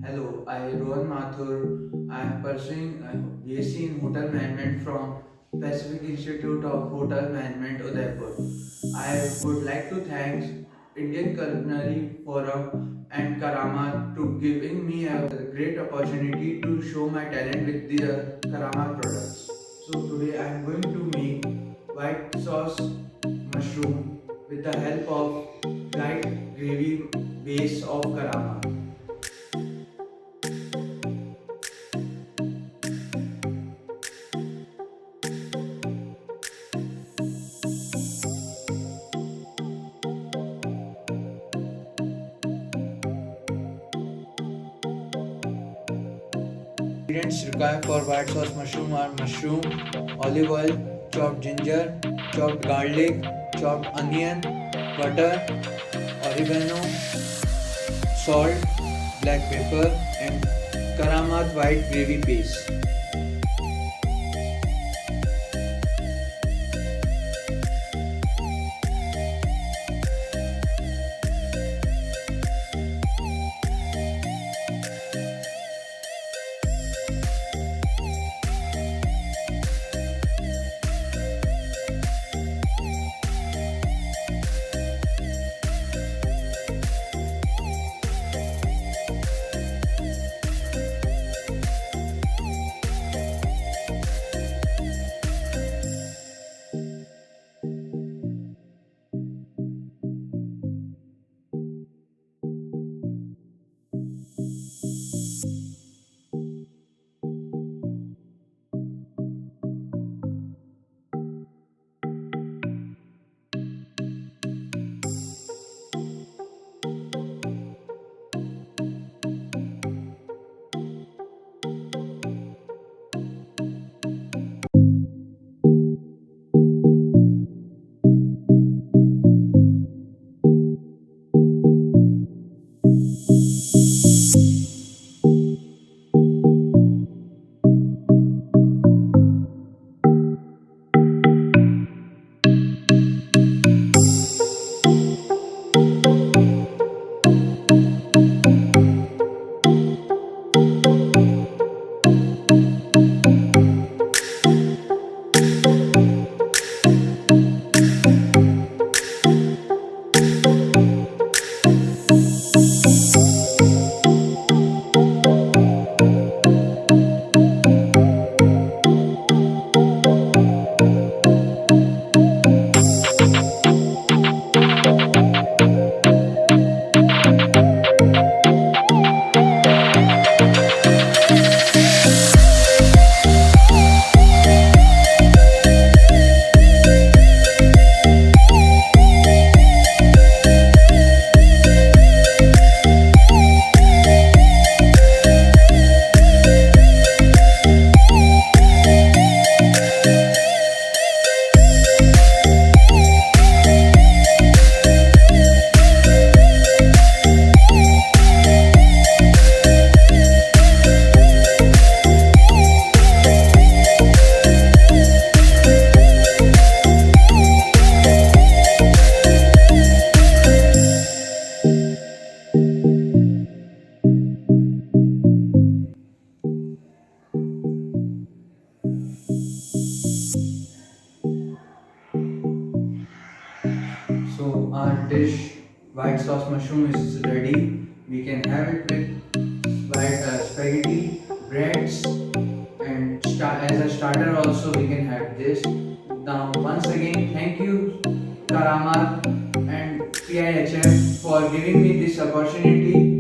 Hello, I Rohan Mathur. I am pursuing a BSc in Hotel Management from Pacific Institute of Hotel Management, Udaipur. I would like to thank Indian Culinary Forum and Karamat to giving me a great opportunity to show my talent with the Karamat products. So today I am going to make white sauce mushroom with the help of light gravy base of Karamat. Ingredients required for white sauce mushroom are mushroom, olive oil, chopped ginger, chopped garlic, chopped onion, butter, oregano, salt, black pepper, and Karamat white gravy paste. So our dish white sauce mushroom is ready. We can have it with white spaghetti, breads, and as a starter also we can have this. Now once again thank you Karamat and PIHM for giving me this opportunity